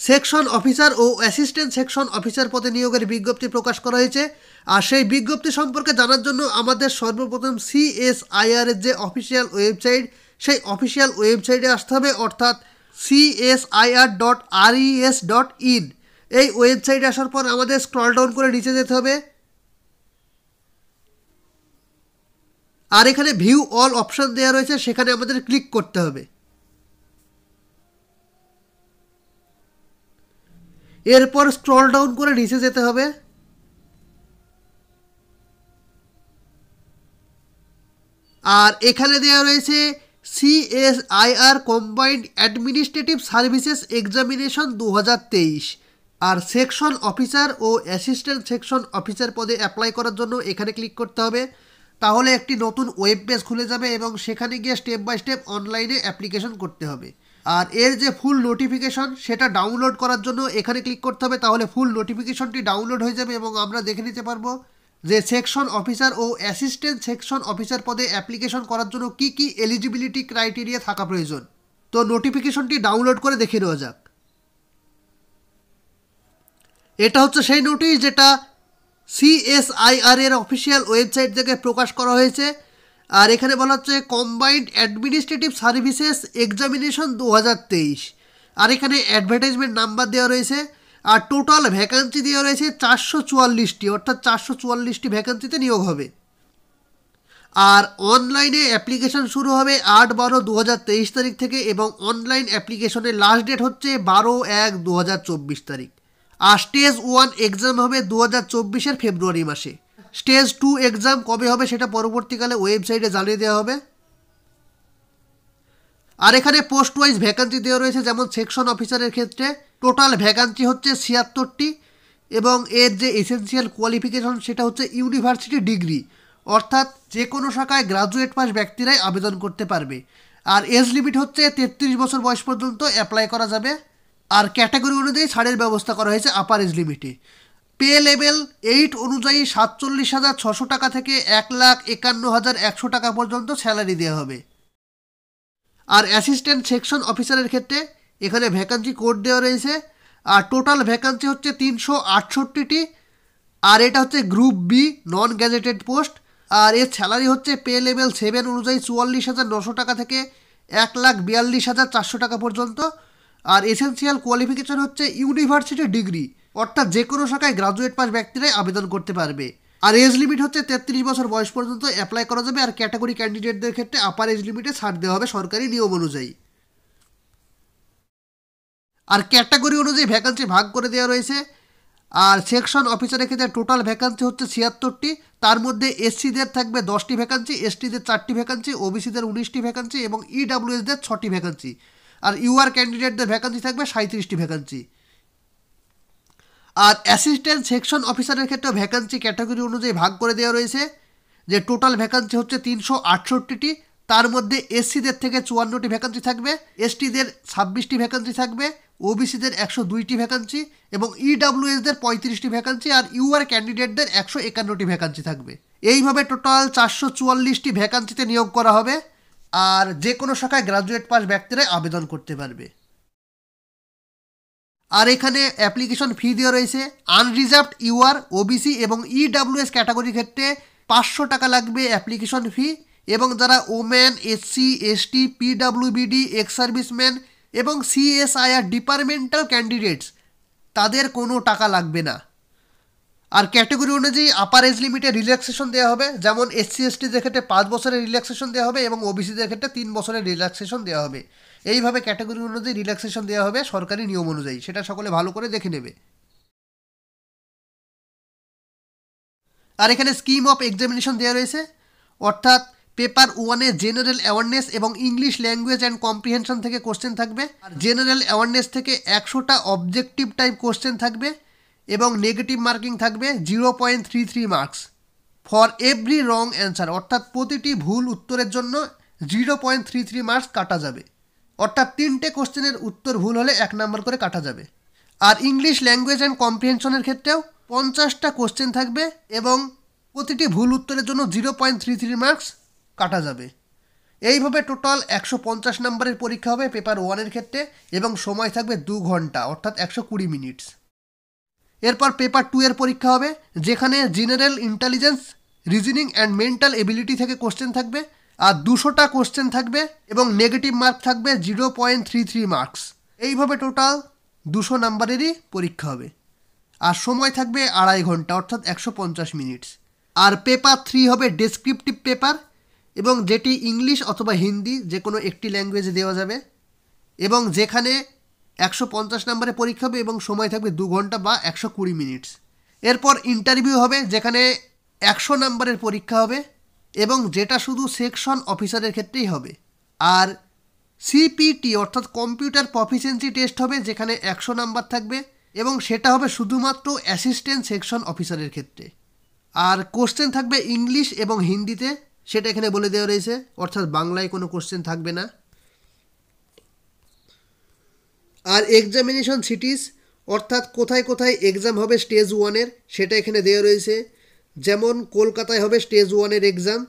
Section officer ও assistant section officer পদে নিয়োগের বিজ্ঞপ্তি প্রকাশ করা হয়েছে। আর সেই বিজ্ঞপ্তি সম্পর্কে জানার জন্য আমাদের সর্বপ্রথম CSIR এর যে অফিসিয়াল ওয়েবসাইট, সেই অফিসিয়াল ওয়েবসাইটে আসতে হবে, অর্থাৎ csir.res.in। এই ওয়েবসাইটে আসার পর আমাদের স্ক্রল ডাউন করে নিচে যেতে হবে, আর এখানে ভিউ অল অপশন দেওয়া রয়েছে, সেখানে আমাদের ক্লিক করতে হবে। এরপর স্ক্রল ডাউন করে নিচে যেতে হবে, আর এখানে দেওয়া রয়েছে CSIR combined administrative services examination 2023। আর সেকশন অফিসার ও অ্যাসিস্ট্যান্ট সেকশন অফিসার পদে অ্যাপ্লাই করার জন্য এখানে ক্লিক করতে হবে। তাহলে একটি নতুন ওয়েব পেজ খুলে যাবে এবং সেখানে গিয়ে স্টেপ বাই স্টেপ অনলাইনে অ্যাপ্লিকেশন করতে হবে। আর এর যে ফুল নোটিফিকেশন, সেটা ডাউনলোড করার জন্য এখানে ক্লিক করতে হবে। তাহলে ফুল নোটিফিকেশনটি ডাউনলোড হয়ে যাবে এবং আমরা দেখে নিতে পারবো যে সেকশন অফিসার ও অ্যাসিস্ট্যান্ট সেকশন অফিসার পদে অ্যাপ্লিকেশন করার জন্য কি কি এলিজিবিলিটি ক্রাইটেরিয়া থাকা প্রয়োজন। তো নোটিফিকেশনটি ডাউনলোড করে দেখে নেওয়া যাক। এটা হচ্ছে সেই নোটিশ যেটা CSIR এর অফিসিয়াল ওয়েবসাইট থেকে প্রকাশ করা হয়েছে। আর এখানে বলা হচ্ছে কম্বাইন্ড অ্যাডমিনিস্ট্রেটিভ সার্ভিসেস এক্সামিনেশন 2023। আর এখানে অ্যাডভার্টাইজমেন্ট নাম্বার দেওয়া রয়েছে, আর টোটাল ভ্যাকান্সি দেওয়া রয়েছে 444টি, অর্থাৎ 444টি ভ্যাকান্সিতে নিয়োগ হবে। আর অনলাইনে অ্যাপ্লিকেশন শুরু হবে 8/12/2023 তারিখ থেকে, এবং অনলাইন অ্যাপ্লিকেশনের লাস্ট ডেট হচ্ছে 12/1/2024 তারিখ। আর স্টেজ 1 এক্সাম হবে 2024-এর ফেব্রুয়ারি মাসে। স্টেজ 2 এক্সাম কবে হবে সেটা পরবর্তীকালে ওয়েবসাইটে জানিয়ে দেওয়া হবে। আর এখানে পোস্ট ওয়াইজ ভ্যাকান্সি দেওয়া রয়েছে, যেমন সেকশন অফিসারের ক্ষেত্রে টোটাল ভ্যাকান্সি হচ্ছে 76টি, এবং এর যে এসেনশিয়াল কোয়ালিফিকেশন সেটা হচ্ছে ইউনিভার্সিটি ডিগ্রি, অর্থাৎ যে কোনো শাখায় গ্রাজুয়েট পাস ব্যক্তিরাই আবেদন করতে পারবে। আর এজ লিমিট হচ্ছে 33 বছর বয়স পর্যন্ত অ্যাপ্লাই করা যাবে। আর ক্যাটাগরি অনুযায়ী ছাড়ের ব্যবস্থা করা হয়েছে আপার এজ লিমিটে। পে লেভেল 8 অনুযায়ী 47,600 টাকা থেকে 1,51,100 টাকা পর্যন্ত স্যালারি দেওয়া হবে। আর অ্যাসিস্ট্যান্ট সেকশন অফিসারের ক্ষেত্রে এখানে ভ্যাকান্সি কোড দেওয়া রয়েছে, আর টোটাল ভ্যাকান্সি হচ্ছে 368টি, আর এটা হচ্ছে group B non gazetted post. আর এর স্যালারি হচ্ছে পে লেভেল 7 অনুযায়ী 44,900 টাকা থেকে 1,42,400 টাকা পর্যন্ত। আর এসেনশিয়াল কোয়ালিফিকেশন হচ্ছে ইউনিভার্সিটি ডিগ্রি, অর্থাৎ যে কোনো শাখায় গ্রাজুয়েট পাস ব্যক্তিরাই আবেদন করতে পারবে। আর এজ লিমিট হচ্ছে 33 বছর বয়স পর্যন্ত অ্যাপ্লাই করা যাবে। আর ক্যাটাগরি ক্যান্ডিডেটদের ক্ষেত্রে আপার এজ লিমিটে ছাড় দেওয়া হবে সরকারি নিয়ম অনুযায়ী। আর ক্যাটাগরি অনুযায়ী ভ্যাকান্সি ভাগ করে দেওয়া রয়েছে। আর সেকশন অফিসারের ক্ষেত্রে টোটাল ভ্যাকান্সি হচ্ছে 76টি, তার মধ্যে এসসিদের থাকবে 10টি ভ্যাকান্সি, এসটিদের 4টি ভ্যাকান্সি, ওবিসিদের 19টি ভ্যাকান্সি এবং ইডাব্লিউএসদের 6টি ভ্যাকান্সি। আর ইউআর ক্যান্ডিডেটদের ভ্যাকান্সি থাকবে 37টি ভ্যাকান্সি। আর অ্যাসিস্ট্যান্ট সেকশন অফিসারের ক্ষেত্রে ভ্যাকান্সি ক্যাটাগরি অনুযায়ী ভাগ করে দেওয়া রয়েছে, যে টোটাল ভ্যাকান্সি হচ্ছে 368টি, তার মধ্যে এসসিদের থেকে 54টি ভ্যাকান্সি থাকবে, এসটিদের 26টি ভ্যাকান্সি থাকবে, ওবিসিদের 102টি ভ্যাকান্সি এবং ইডাব্লিউএসদের 35টি ভ্যাকান্সি, আর ইউআর ক্যান্ডিডেটদের 151টি ভ্যাকান্সি থাকবে। এইভাবে টোটাল 444টি ভ্যাকান্সিতে নিয়োগ করা হবে। আর যে কোনো শাখায় গ্রাজুয়েট পাস ব্যক্তিরা আবেদন করতে পারবে। আর এখানে অ্যাপ্লিকেশন ফি দেওয়া রয়েছে। আনরিজার্ভড ইউআর, ওবিসি এবং ইডাব্লিউএস ক্যাটাগরির ক্ষেত্রে 500 টাকা লাগবে অ্যাপ্লিকেশন ফি, এবং যারা women, SC, ST, পিডাব্লিউবিডি, ex serviceman এবং CSIR ডিপার্টমেন্টাল ক্যান্ডিডেটস, তাদের কোনো টাকা লাগবে না। আর ক্যাটাগরি অনুযায়ী আপার এজ লিমিটে রিল্যাক্সেশন দেওয়া হবে, যেমন এসসি এসটিদের ক্ষেত্রে 5 বছরের রিল্যাক্সেশন দেওয়া হবে এবং ওবিসিদের ক্ষেত্রে 3 বছরের রিল্যাক্সেশন দেওয়া হবে। এইভাবে ক্যাটাগরি অনুযায়ী রিল্যাক্সেশন দেওয়া হবে সরকারি নিয়ম অনুযায়ী, সেটা সকলে ভালো করে দেখে নেবে। আর এখানে স্কিম অফ এক্সামিনেশন দেওয়া রয়েছে, অর্থাৎ পেপার 1-এ জেনারেল অ্যাওয়ারনেস এবং ইংলিশ ল্যাঙ্গুয়েজ অ্যান্ড কম্প্রিহেনশন থেকে কোশ্চেন থাকবে। আর জেনারেল অ্যাওয়ারনেস থেকে 100টা অবজেক্টিভ টাইপ কোশ্চেন থাকবে এবং নেগেটিভ মার্কিং থাকবে 0.33 marks for every wrong answer, অর্থাৎ প্রতিটি ভুল উত্তরের জন্য 0.33 মার্কস কাটা যাবে, অর্থাৎ 3টে কোশ্চেনের উত্তর ভুল হলে 1 নাম্বার করে কাটা যাবে। আর ইংলিশ ল্যাঙ্গুয়েজ অ্যান্ড কম্প্রিহেনশনের ক্ষেত্রেও 50টা কোশ্চেন থাকবে এবং প্রতিটি ভুল উত্তরের জন্য 0.33 মার্কস কাটা যাবে। এইভাবে টোটাল 150 নম্বরের পরীক্ষা হবে পেপার 1-এর ক্ষেত্রে এবং সময় থাকবে 2 ঘন্টা অর্থাৎ 120 মিনিট। এরপর পেপার 2-এর পরীক্ষা হবে যেখানে general intelligence, reasoning and mental ability থেকে কোশ্চেন থাকবে আর 200টা কোশ্চেন থাকবে এবং নেগেটিভ মার্ক থাকবে 0.33 মার্কস। এইভাবে টোটাল 200 নম্বরেরই পরীক্ষা হবে আর সময় থাকবে 2.5 ঘন্টা অর্থাৎ 150 মিনিট। আর পেপার 3 হবে ডেসক্রিপটিভ পেপার এবং যেটি ইংলিশ অথবা হিন্দি যে কোনো একটি ল্যাঙ্গুয়েজে দেওয়া যাবে এবং যেখানে 150 নম্বরের পরীক্ষা হবে এবং সময় থাকবে 2 ঘন্টা বা 120 মিনিট। এরপর ইন্টারভিউ হবে যেখানে 100 নম্বরের পরীক্ষা হবে এবং যেটা শুধু সেকশন অফিসারের ক্ষেত্রেই হবে। আর সিপিটি অর্থাৎ কম্পিউটার প্রফিসিয়েন্সি টেস্ট হবে যেখানে 100 নাম্বার থাকবে এবং সেটা হবে শুধুমাত্র অ্যাসিস্ট্যান্ট সেকশন অফিসারের ক্ষেত্রে। আর কোশ্চেন থাকবে ইংলিশ এবং হিন্দিতে, সেটা এখানে বলে দেওয়া রয়েছে, অর্থাৎ বাংলায় কোনো কোশ্চেন থাকবে না। আর এক্সামিনেশন সিটিজ অর্থাৎ কোথায় কোথায় এক্সাম হবে স্টেজ 1-এর সেটা এখানে দেওয়া রয়েছে। যেমন কলকাতায় হবে স্টেজ 1-এর এক্সাম,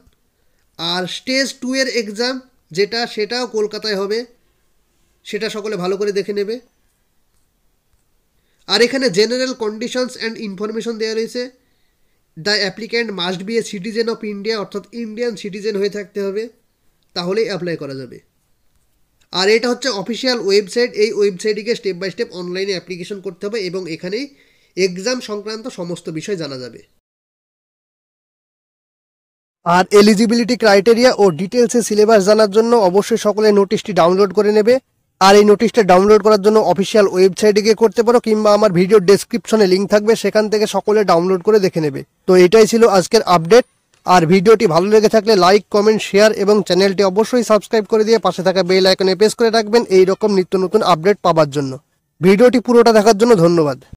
আর স্টেজ 2-এর এক্সাম সেটাও কলকাতায় হবে, সেটা সকলে ভালো করে দেখে নেবে। আর এখানে জেনারেল কন্ডিশনস অ্যান্ড ইনফরমেশন দেওয়া রয়েছে। The applicant must B a citizen of India অর্থাৎ ইন্ডিয়ান সিটিজেন হয়ে থাকতে হবে, তাহলেই অ্যাপ্লাই করা যাবে। আর এটা হচ্ছে অফিসিয়াল ওয়েবসাইট, এই ওয়েবসাইটে স্টেপ বাই স্টেপ অনলাইনে অ্যাপ্লিকেশন করতে হবে এবং এখানেই এক্সাম সংক্রান্ত সমস্ত বিষয় জানা যাবে। আর এলিজিবিলিটি ক্রাইটেরিয়া ও ডিটেলসের সিলেবাস জানার জন্য অবশ্যই সকলে নোটিশটি ডাউনলোড করে নেবে। আর এই নোটিশটা ডাউনলোড করার জন্য অফিসিয়াল ওয়েবসাইটে গিয়ে করতে পারো কিংবা আমার ভিডিও ডেসক্রিপশনে লিঙ্ক থাকবে, সেখান থেকে সকলে ডাউনলোড করে দেখে নেবে। তো এটাই ছিল আজকের আপডেট। আর ভিডিওটি ভালো লেগে থাকলে লাইক, কমেন্ট, শেয়ার এবং চ্যানেলটি অবশ্যই সাবস্ক্রাইব করে দিয়ে পাশে থাকা বেল আইকনে প্রেস করে রাখবেন এই রকম নিত্য নতুন আপডেট পাওয়ার জন্য। ভিডিওটি পুরোটা দেখার জন্য ধন্যবাদ।